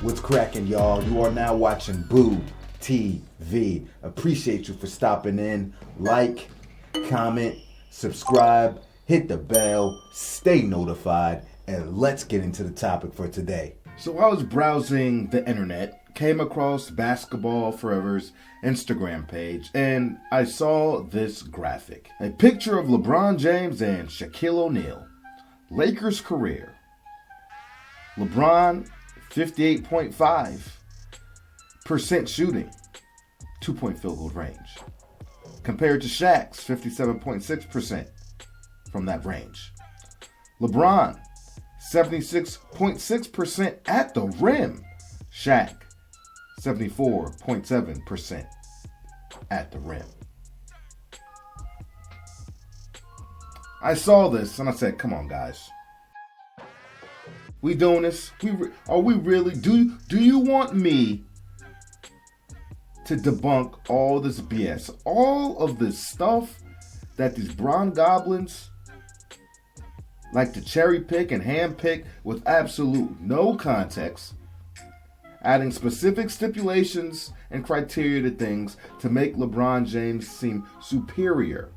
What's cracking, y'all? You are now watching Boo TV. Appreciate you for stopping in. Like, comment, subscribe, hit the bell, stay notified, and let's get into the topic for today. So I was browsing the internet, came across Basketball Forever's Instagram page, and I saw this graphic. A picture of LeBron James and Shaquille O'Neal. Lakers career. LeBron, 58.5% shooting, 2-point field goal range, compared to Shaq's 57.6% from that range. LeBron, 76.6% at the rim. Shaq, 74.7% at the rim. I saw this and I said, come on, guys. We doing this? Are we really? Do you want me to debunk all this BS? All of this stuff that these Bron Goblins like to cherry pick and hand pick with absolute no context, adding specific stipulations and criteria to things to make LeBron James seem superior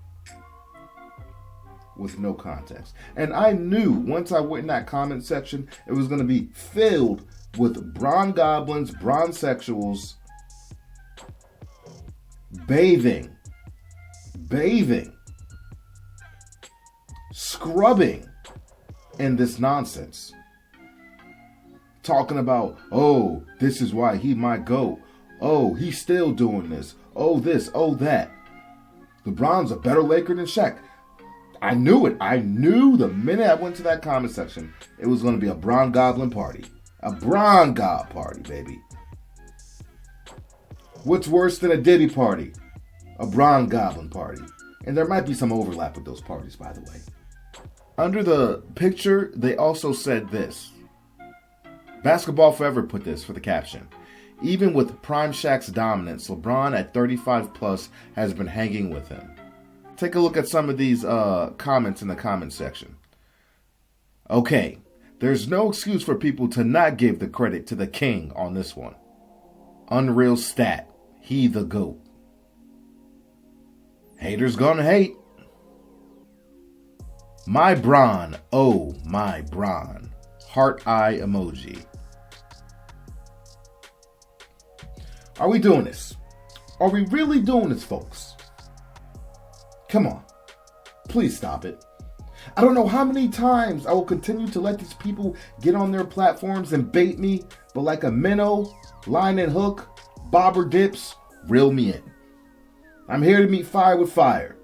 with no context. And I knew once I went in that comment section, it was going to be filled with Bron Goblins, Bron sexuals, bathing, scrubbing in this nonsense. Talking about, oh, this is why he might go. Oh, he's still doing this. Oh, this, oh, that. LeBron's a better Laker than Shaq. I knew it. I knew the minute I went to that comment section, it was going to be a Bron Goblin party. A Bron Gob party, baby. What's worse than a Diddy party? A Bron Goblin party. And there might be some overlap with those parties, by the way. Under the picture, they also said this. Basketball Forever put this for the caption. Even with prime Shaq's dominance, LeBron at 35 plus has been hanging with him. Take a look at some of these comments in the comment section. Okay, there's no excuse for people to not give the credit to the king on this one. Unreal stat. He the GOAT. Haters gonna hate. My Bron. Oh, my Bron. Heart eye emoji. Are we doing this? Are we really doing this, folks? Come on. Please stop it. I don't know how many times I will continue to let these people get on their platforms and bait me, but like a minnow, line and hook, bobber dips, reel me in. I'm here to meet fire with fire.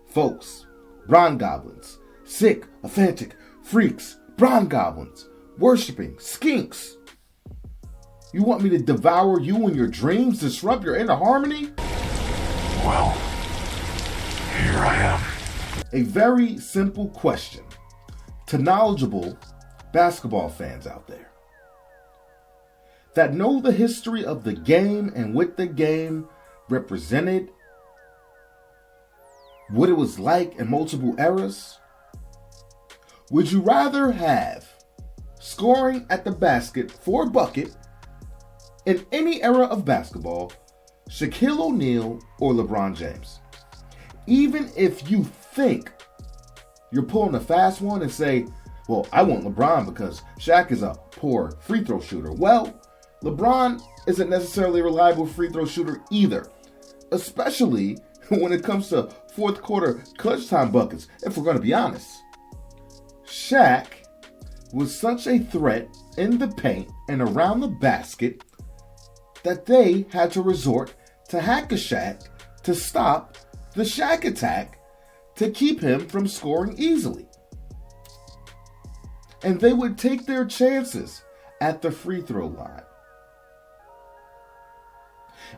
Folks, Bron Goblins, sick, authentic, freaks, Bron Goblins, worshipping, skinks. You want me to devour you in your dreams, disrupt your inner harmony? Well, here I am. A very simple question to knowledgeable basketball fans out there that know the history of the game and what the game represented, what it was like in multiple eras. Would you rather have scoring at the basket for a bucket in any era of basketball, Shaquille O'Neal or LeBron James? Even if you think you're pulling a fast one and say, well, I want LeBron because Shaq is a poor free throw shooter. Well, LeBron isn't necessarily a reliable free throw shooter either, especially when it comes to fourth quarter clutch time buckets, if we're going to be honest. Shaq was such a threat in the paint and around the basket that they had to resort to Hack-a-Shaq to stop the Shaq attack to keep him from scoring easily. And they would take their chances at the free throw line.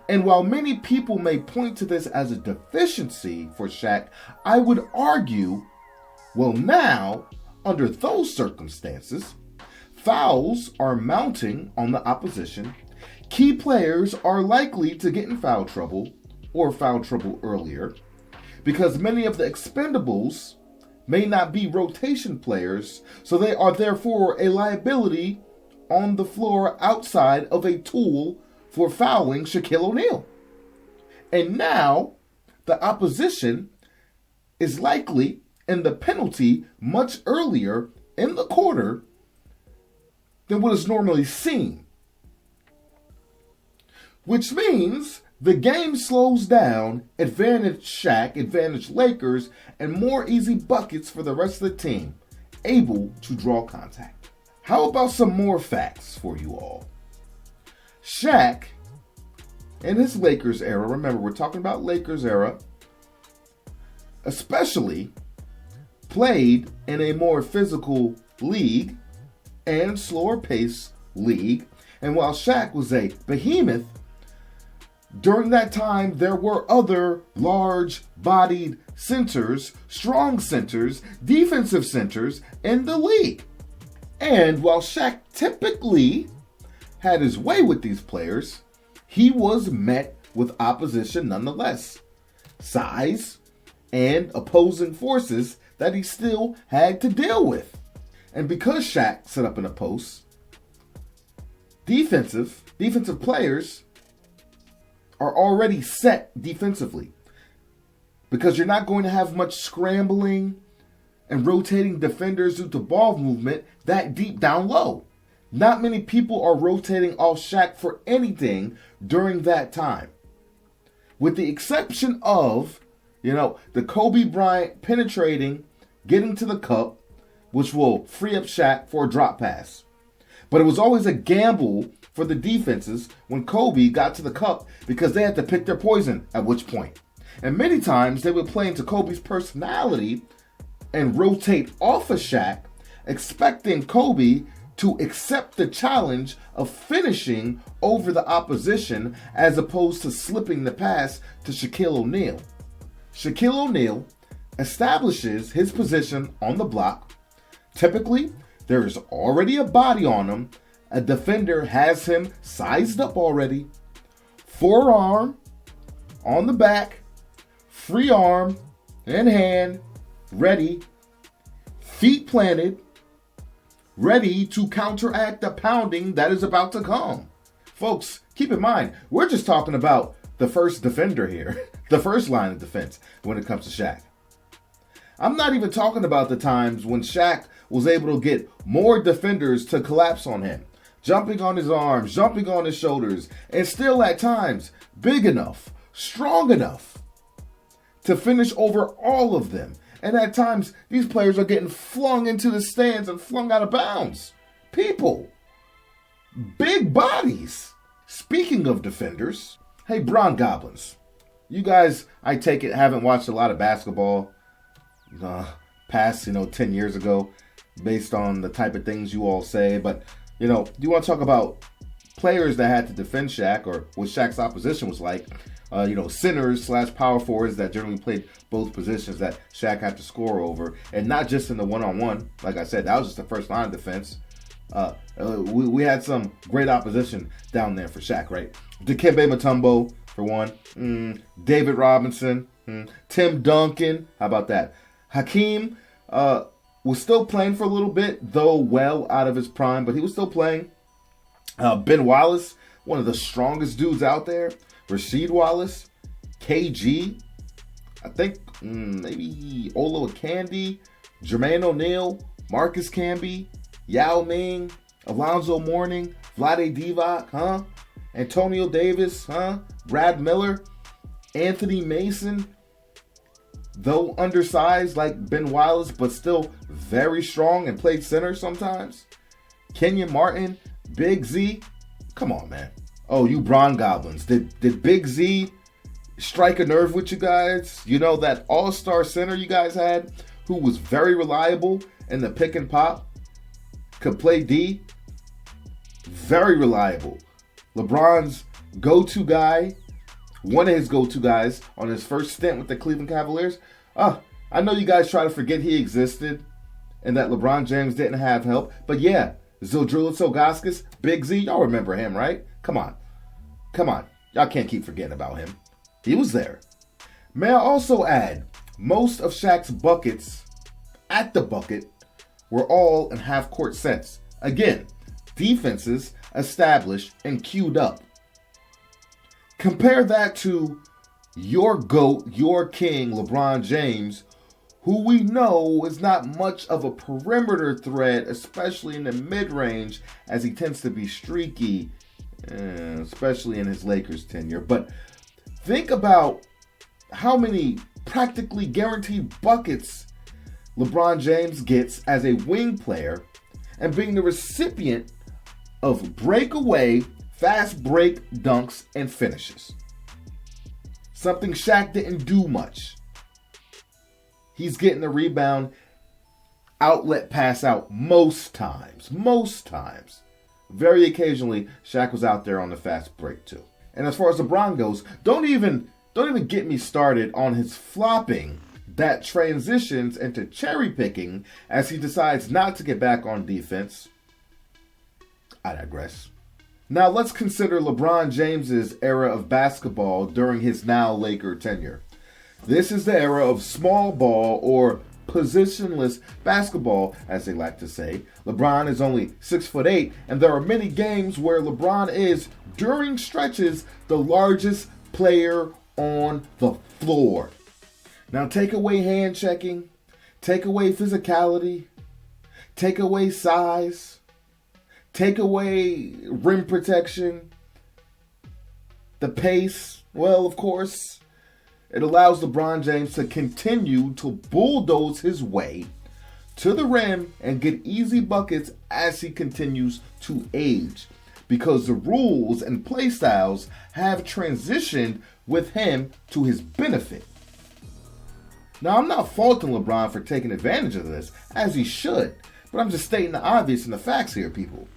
And while many people may point to this as a deficiency for Shaq, I would argue, well, now, under those circumstances, fouls are mounting on the opposition. Key players are likely to get in foul trouble or foul trouble earlier because many of the expendables may not be rotation players, so they are therefore a liability on the floor outside of a tool for fouling Shaquille O'Neal. And now the opposition is likely in the penalty much earlier in the quarter than what is normally seen. Which means the game slows down, advantage Shaq, advantage Lakers, and more easy buckets for the rest of the team, able to draw contact. How about some more facts for you all? Shaq, in his Lakers era, remember we're talking about Lakers era, especially played in a more physical league and slower pace league. And while Shaq was a behemoth, during that time there were other large-bodied centers, strong centers, defensive centers in the league. And while Shaq typically had his way with these players, he was met with opposition nonetheless. Size and opposing forces that he still had to deal with. And because Shaq set up in a post, defensive players are already set defensively. Because you're not going to have much scrambling and rotating defenders due to ball movement that deep down low. Not many people are rotating off Shaq for anything during that time. With the exception of, the Kobe Bryant penetrating, getting to the cup, which will free up Shaq for a drop pass. But it was always a gamble for the defenses when Kobe got to the cup because they had to pick their poison at which point. And many times they would play into Kobe's personality and rotate off of Shaq, expecting Kobe to accept the challenge of finishing over the opposition as opposed to slipping the pass to Shaquille O'Neal. Shaquille O'Neal establishes his position on the block. Typically, there is already a body on him. A defender has him sized up already. Forearm on the back, free arm and hand, ready, feet planted, ready to counteract the pounding that is about to come. Folks, keep in mind, we're just talking about the first defender here, the first line of defense when it comes to Shaq. I'm not even talking about the times when Shaq was able to get more defenders to collapse on him, jumping on his arms, jumping on his shoulders, and still at times big enough, strong enough to finish over all of them. And at times, these players are getting flung into the stands and flung out of bounds. People. Big bodies. Speaking of defenders, hey, Bron Goblins. You guys, I take it, haven't watched a lot of basketball past, 10 years ago, based on the type of things you all say. But, do you want to talk about players that had to defend Shaq or what Shaq's opposition was like? Centers / power forwards that generally played both positions that Shaq had to score over. And not just in the one-on-one. Like I said, that was just the first line of defense. We had some great opposition down there for Shaq, right? Dikembe Mutombo, for one. David Robinson. Tim Duncan. How about that? Hakeem was still playing for a little bit, though well out of his prime, but he was still playing. Ben Wallace, one of the strongest dudes out there. Rasheed Wallace, KG, I think maybe Olo Akandi, Jermaine O'Neal, Marcus Camby, Yao Ming, Alonzo Mourning, Vlade Divac, Antonio Davis, Brad Miller, Anthony Mason, though undersized like Ben Wallace, but still very strong and played center sometimes. Kenyon Martin, Big Z, come on, man. Oh, you Bron Goblins. Did Big Z strike a nerve with you guys? That all-star center you guys had who was very reliable in the pick and pop, could play D, very reliable. LeBron's go-to guy, one of his go-to guys on his first stint with the Cleveland Cavaliers. I know you guys try to forget he existed and that LeBron James didn't have help, but yeah, Zildjian Ilgauskas, Big Z, y'all remember him, right? Come on. Y'all can't keep forgetting about him. He was there. May I also add, most of Shaq's buckets at the bucket were all in half-court sets. Again, defenses established and queued up. Compare that to your GOAT, your king, LeBron James, who we know is not much of a perimeter threat, especially in the mid-range, as he tends to be streaky, especially in his Lakers tenure. But think about how many practically guaranteed buckets LeBron James gets as a wing player and being the recipient of breakaway, fast break dunks and finishes. Something Shaq didn't do much. He's getting the rebound, outlet pass out most times. Very occasionally, Shaq was out there on the fast break too. And as far as LeBron goes, don't even get me started on his flopping that transitions into cherry picking as he decides not to get back on defense. I digress. Now let's consider LeBron James's era of basketball during his now Laker tenure. This is the era of small ball or positionless basketball, as they like to say. LeBron is only 6'8", and there are many games where LeBron is, during stretches, the largest player on the floor. Now take away hand checking, take away physicality, take away size, take away rim protection, the pace. Well, of course, it allows LeBron James to continue to bulldoze his way to the rim and get easy buckets as he continues to age, because the rules and play styles have transitioned with him to his benefit. Now, I'm not faulting LeBron for taking advantage of this, as he should, but I'm just stating the obvious and the facts here, people.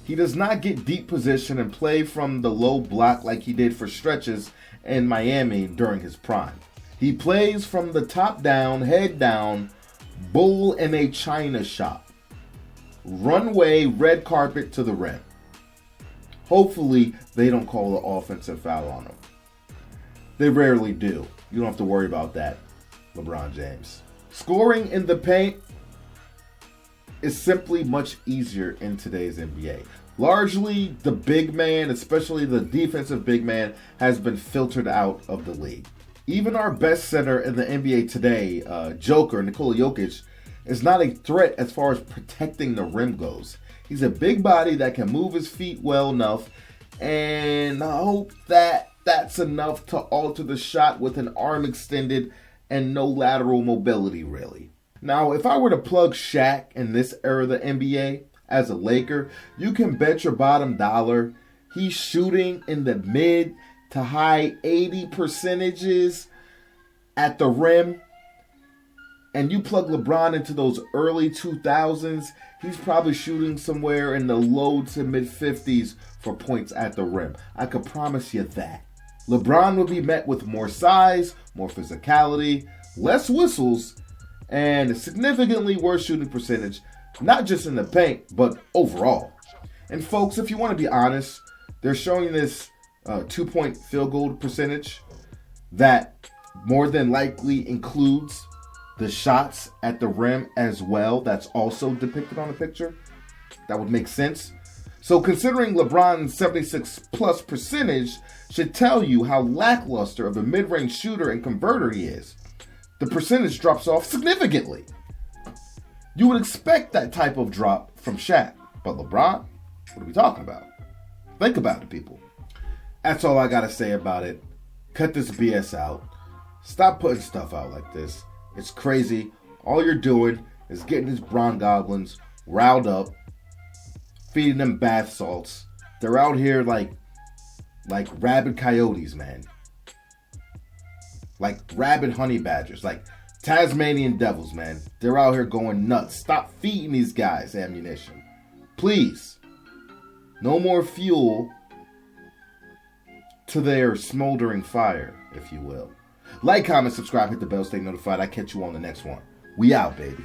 He does not get deep position and play from the low block like he did for stretches in Miami during his prime. He plays from the top down, head down, bull in a china shop. Runway, red carpet to the rim. Hopefully, they don't call the offensive foul on him. They rarely do. You don't have to worry about that, LeBron James. Scoring in the paint is simply much easier in today's NBA. Largely, the big man, especially the defensive big man, has been filtered out of the league. Even our best center in the NBA today, Joker, Nikola Jokic, is not a threat as far as protecting the rim goes. He's a big body that can move his feet well enough, and I hope that that's enough to alter the shot with an arm extended and no lateral mobility, really. Now, if I were to plug Shaq in this era of the NBA as a Laker, you can bet your bottom dollar he's shooting in the mid to high 80% at the rim. And you plug LeBron into those early 2000s, he's probably shooting somewhere in the low to mid 50s for points at the rim. I could promise you that. LeBron will be met with more size, more physicality, less whistles, and a significantly worse shooting percentage, not just in the paint, but overall. And folks, if you want to be honest, they're showing this 2-point field goal percentage that more than likely includes the shots at the rim as well. That's also depicted on the picture. That would make sense. So considering LeBron's 76+ percentage should tell you how lackluster of a mid-range shooter and converter he is. The percentage drops off significantly. You would expect that type of drop from Shaq. But LeBron, what are we talking about? Think about it, people. That's all I got to say about it. Cut this BS out. Stop putting stuff out like this. It's crazy. All you're doing is getting these Bron Goblins riled up, feeding them bath salts. They're out here like rabid coyotes, man. Like rabid honey badgers, like Tasmanian devils, man. They're out here going nuts. Stop feeding these guys ammunition. Please. No more fuel to their smoldering fire, if you will. Like, comment, subscribe, hit the bell, stay notified. I catch you on the next one. We out, baby.